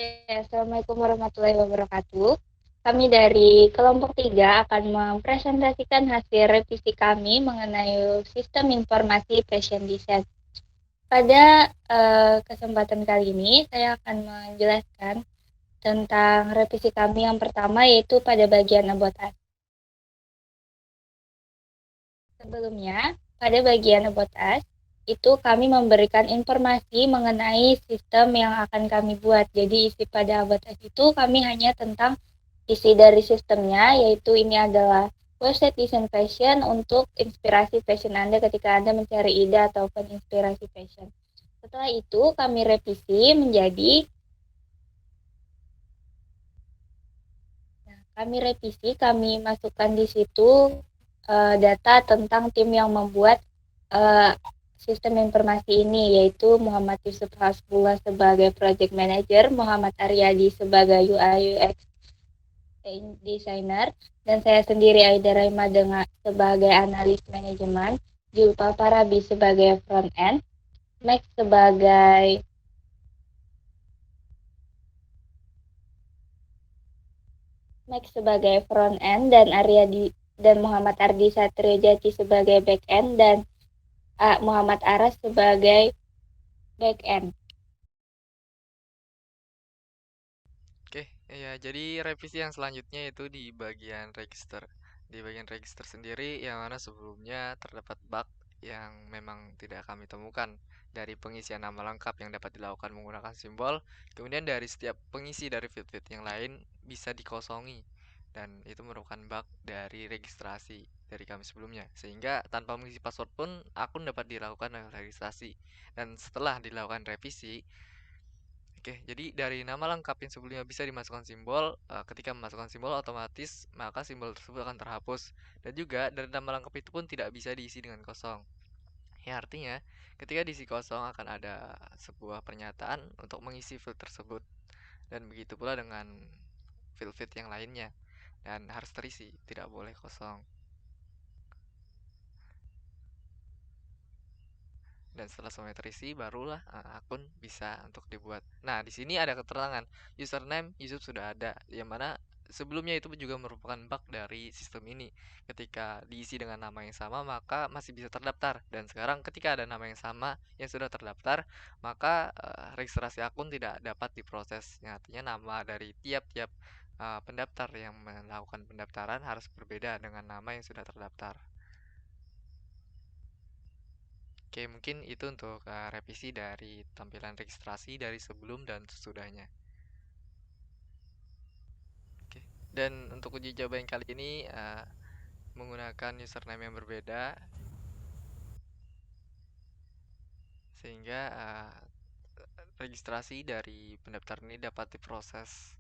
Assalamualaikum warahmatullahi wabarakatuh. Kami dari kelompok 3 akan mempresentasikan hasil revisi kami mengenai sistem informasi fashion design. Pada kesempatan kali ini, saya akan menjelaskan tentang revisi kami yang pertama, yaitu pada bagian about us. Sebelumnya, pada bagian about us, itu kami memberikan informasi mengenai sistem yang akan kami buat. Jadi isi pada about us itu kami hanya tentang isi dari sistemnya, yaitu ini adalah website desain fashion untuk inspirasi fashion Anda ketika Anda mencari ide ataupun inspirasi fashion. Setelah itu kami revisi menjadi kami masukkan di situ data tentang tim yang membuat sistem informasi ini, yaitu Muhammad Yusuf Hasbullah sebagai Project Manager, Muhammad Aryadi sebagai UI UX Designer, dan saya sendiri Aida Raima dengan sebagai Analis Manajemen, Julpa Parabi sebagai Front End, Max sebagai Front End, dan Muhammad Ardi Satrio Jati sebagai Back End, dan Muhammad Aras sebagai Back End. Oke, ya jadi revisi yang selanjutnya itu di bagian register. Di bagian register sendiri yang mana sebelumnya terdapat bug yang memang tidak kami temukan dari pengisian nama lengkap yang dapat dilakukan menggunakan simbol. Kemudian dari setiap pengisi dari field-field yang lain bisa dikosongi dan itu merupakan bug dari registrasi dari kami sebelumnya. Sehingga tanpa mengisi password pun akun dapat dilakukan registrasi. Dan setelah dilakukan revisi, oke, jadi dari nama lengkap yang sebelumnya bisa dimasukkan simbol, ketika memasukkan simbol otomatis maka simbol tersebut akan terhapus. Dan juga dari nama lengkap itu pun tidak bisa diisi dengan kosong. Ya artinya ketika diisi kosong akan ada sebuah pernyataan untuk mengisi field tersebut. Dan begitu pula dengan field-field yang lainnya. Dan harus terisi, tidak boleh kosong. Dan setelah semuanya terisi barulah akun bisa untuk dibuat. Nah, di sini ada keterangan username Yusuf sudah ada, yang mana sebelumnya itu juga merupakan bug dari sistem ini. Ketika diisi dengan nama yang sama maka masih bisa terdaftar, dan sekarang ketika ada nama yang sama yang sudah terdaftar maka registrasi akun tidak dapat diproses. Yang artinya nama dari tiap-tiap pendaftar yang melakukan pendaftaran harus berbeda dengan nama yang sudah terdaftar. Oke, mungkin itu untuk revisi dari tampilan registrasi dari sebelum dan sesudahnya. Oke. Dan untuk uji coba yang kali ini menggunakan username yang berbeda sehingga registrasi dari pendaftar ini dapat diproses.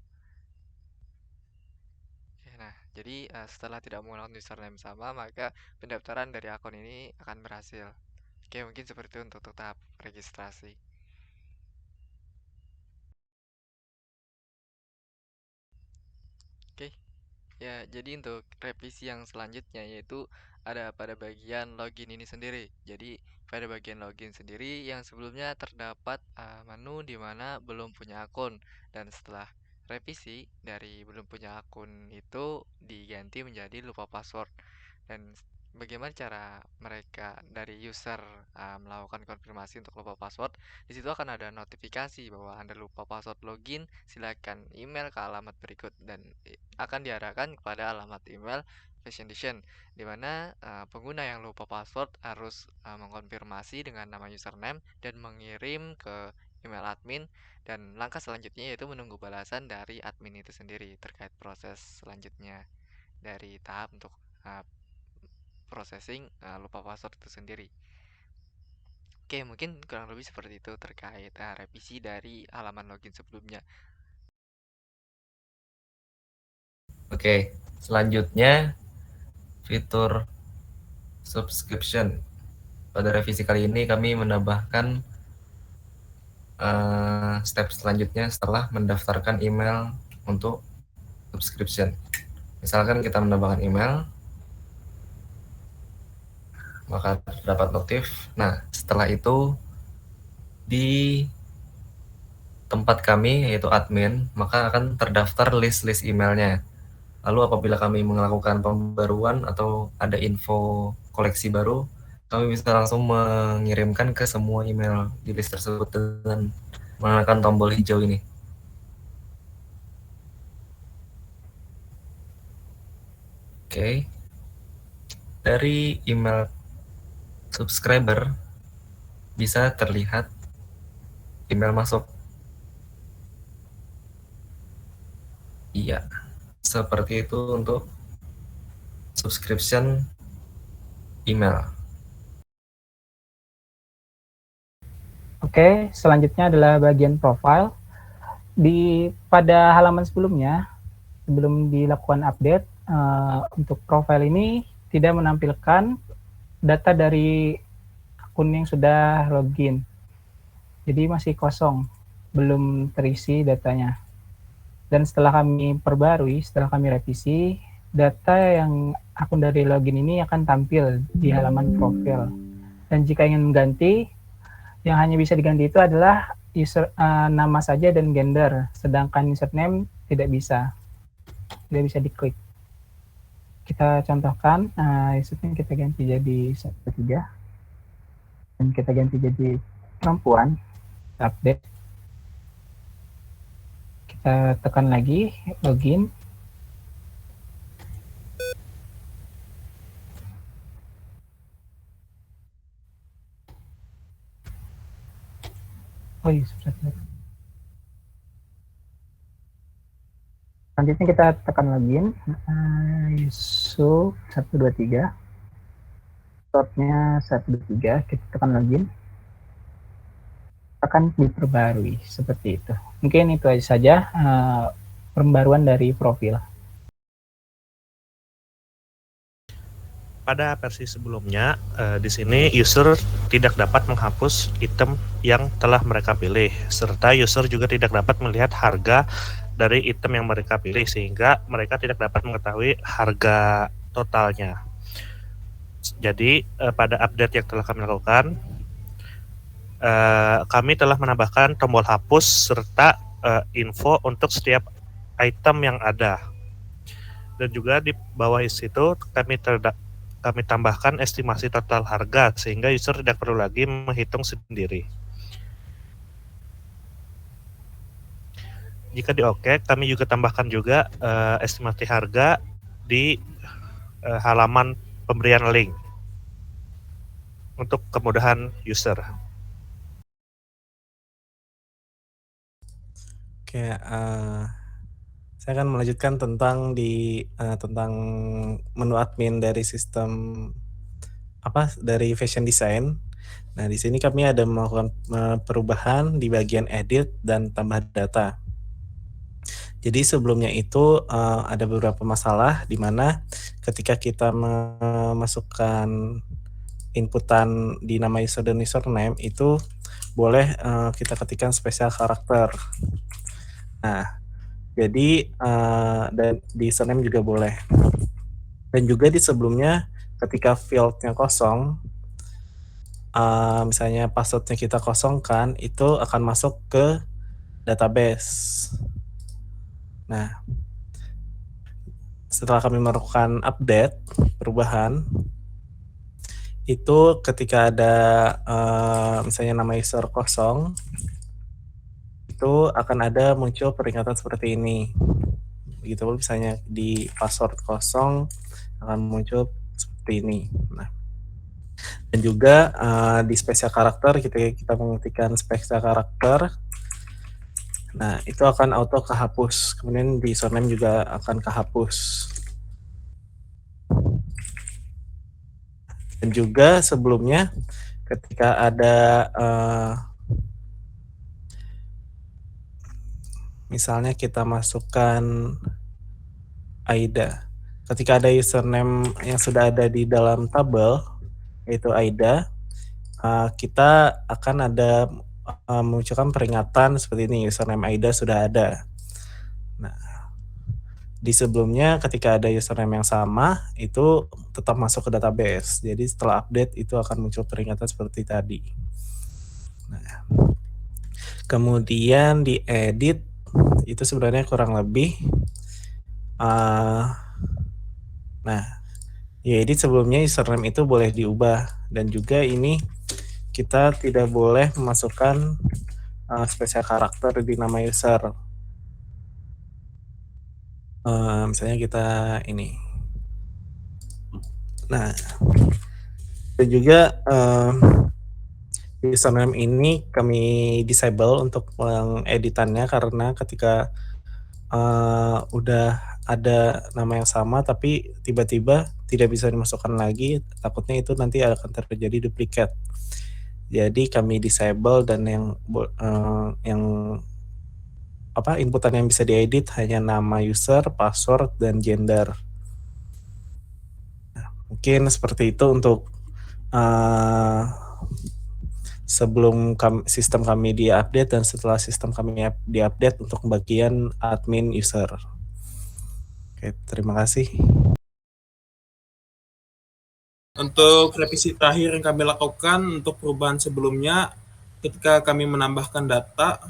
Oke, nah, jadi setelah tidak menggunakan username sama, maka pendaftaran dari akun ini akan berhasil. Oke, mungkin seperti itu untuk tahap registrasi. Oke. Ya, jadi untuk revisi yang selanjutnya yaitu ada pada bagian login ini sendiri. Jadi pada bagian login sendiri yang sebelumnya terdapat menu di mana belum punya akun, dan setelah revisi dari belum punya akun itu diganti menjadi lupa password. Dan bagaimana cara mereka dari user melakukan konfirmasi untuk lupa password? Di situ akan ada notifikasi bahwa Anda lupa password login, silakan email ke alamat berikut, dan akan diarahkan kepada alamat email Fashion Edition, di mana pengguna yang lupa password harus mengkonfirmasi dengan nama username dan mengirim ke email admin, dan langkah selanjutnya yaitu menunggu balasan dari admin itu sendiri terkait proses selanjutnya dari tahap untuk uh, processing lupa password itu sendiri. Oke, mungkin kurang lebih seperti itu terkait revisi dari halaman login sebelumnya. Oke, selanjutnya fitur subscription. Pada revisi kali ini kami menambahkan step selanjutnya setelah mendaftarkan email untuk subscription. Misalkan kita menambahkan email, maka dapat notif. Nah, setelah itu di tempat kami, yaitu admin, maka akan terdaftar list-list emailnya. Lalu apabila kami melakukan pembaruan atau ada info koleksi baru, kami bisa langsung mengirimkan ke semua email di list tersebut dengan menekan tombol hijau ini. Oke. Dari email subscriber bisa terlihat email masuk. Iya, seperti itu untuk subscription email. Oke, selanjutnya adalah bagian profile. Pada halaman sebelumnya, sebelum dilakukan update, untuk profile ini tidak menampilkan data dari akun yang sudah login. Jadi masih kosong, belum terisi datanya. Dan setelah kami perbarui, setelah kami revisi, data yang akun dari login ini akan tampil di halaman profil. Dan jika ingin mengganti, yang hanya bisa diganti itu adalah nama saja dan gender, sedangkan username tidak bisa diklik. Kita contohkan, username kita ganti jadi 123 dan kita ganti jadi perempuan. Update, kita tekan lagi login. Oh iya, selanjutnya kita tekan login, Yusuf 123, slotnya 123, kita tekan login, akan diperbarui seperti itu. Mungkin itu aja saja pembaruan dari profil. Pada versi sebelumnya, di sini user tidak dapat menghapus item yang telah mereka pilih, serta user juga tidak dapat melihat harga dari item yang mereka pilih, sehingga mereka tidak dapat mengetahui harga totalnya. Jadi, pada update yang telah kami lakukan, kami telah menambahkan tombol hapus serta info untuk setiap item yang ada. Dan juga di bawah situ kami tambahkan estimasi total harga sehingga user tidak perlu lagi menghitung sendiri. Jika di OK, kami juga tambahkan juga estimasi harga di halaman pemberian link untuk kemudahan user. Oke, saya akan melanjutkan tentang tentang menu admin dari sistem dari fashion design. Nah, di sini kami ada melakukan perubahan di bagian edit dan tambah data. Jadi sebelumnya itu ada beberapa masalah di mana ketika kita memasukkan inputan di nama user dan username itu boleh kita ketikkan spesial karakter. Nah, jadi dan di username juga boleh. Dan juga di sebelumnya ketika field-nya kosong, misalnya password-nya kita kosongkan, itu akan masuk ke database. Nah, setelah kami melakukan update, perubahan, itu ketika ada misalnya nama user kosong, itu akan ada muncul peringatan seperti ini. Begitu misalnya di password kosong akan muncul seperti ini. Nah, dan juga di spesial karakter kita mengetikkan spesial karakter. Nah, itu akan auto kehapus. Kemudian di username juga akan kehapus. Dan juga sebelumnya ketika ada misalnya kita masukkan Aida. Ketika ada username yang sudah ada di dalam tabel, yaitu Aida, kita akan ada memunculkan peringatan seperti ini, username Aida sudah ada. Nah, di sebelumnya ketika ada username yang sama, itu tetap masuk ke database. Jadi setelah update itu akan muncul peringatan seperti tadi. Nah, Kemudian diedit itu sebenarnya kurang lebih nah, diedit sebelumnya username itu boleh diubah, dan juga ini kita tidak boleh memasukkan spesial karakter di nama user. Misalnya kita ini. Nah, dan juga username ini kami disable untuk pengeditannya, karena ketika udah ada nama yang sama tapi tiba-tiba tidak bisa dimasukkan lagi, takutnya itu nanti akan terjadi duplikat. Jadi kami disable, dan yang inputan yang bisa diedit hanya nama user, password, dan gender. Nah, mungkin seperti itu untuk sebelum sistem kami diupdate dan setelah sistem kami diupdate untuk bagian admin user. Oke, terima kasih. Untuk revisi terakhir yang kami lakukan untuk perubahan sebelumnya, ketika kami menambahkan data,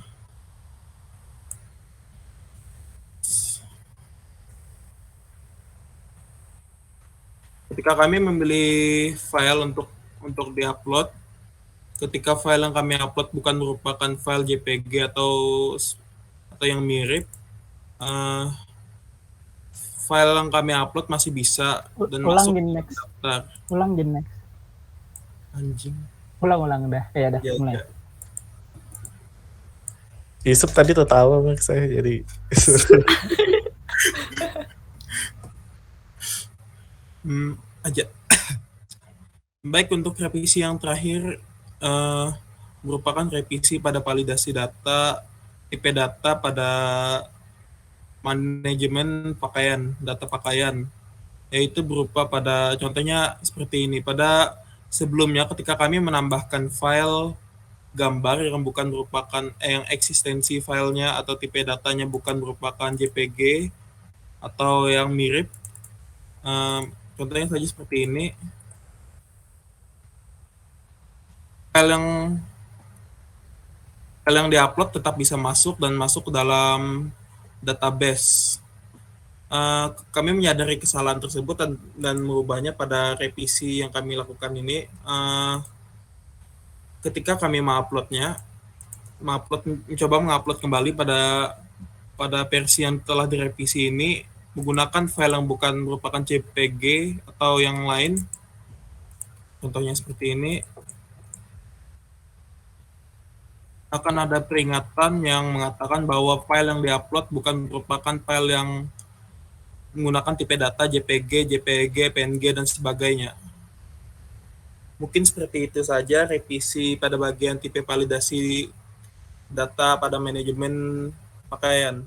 ketika kami memilih file untuk diupload, ketika file yang kami upload bukan merupakan file JPG atau yang mirip, file yang kami upload masih bisa dan masuk daftar. Ulang next. Anjing. Ulang udah. Ya udah, mulai. Ya. Yusuf tadi tertawa Max, saya jadi aja. Baik, untuk revisi yang terakhir merupakan revisi pada validasi data IP data pada manajemen pakaian, data pakaian, yaitu berupa pada contohnya seperti ini. Pada sebelumnya ketika kami menambahkan file gambar yang bukan merupakan yang eksistensi filenya atau tipe datanya bukan merupakan JPG atau yang mirip, contohnya saja seperti ini. File yang diupload tetap bisa masuk dan masuk ke dalam database. Kami menyadari kesalahan tersebut dan merubahnya pada revisi yang kami lakukan ini. Ketika kami mencoba mengupload kembali pada versi yang telah direvisi ini menggunakan file yang bukan merupakan JPG atau yang lain, contohnya seperti ini, akan ada peringatan yang mengatakan bahwa file yang diupload bukan merupakan file yang menggunakan tipe data JPG, JPG, PNG, dan sebagainya. Mungkin seperti itu saja revisi pada bagian tipe validasi data pada manajemen pakaian.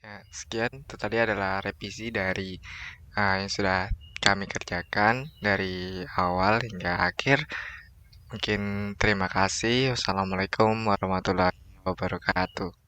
Ya, sekian itu tadi adalah revisi dari yang sudah kami kerjakan dari awal hingga akhir. Mungkin terima kasih. Wassalamualaikum warahmatullahi wabarakatuh.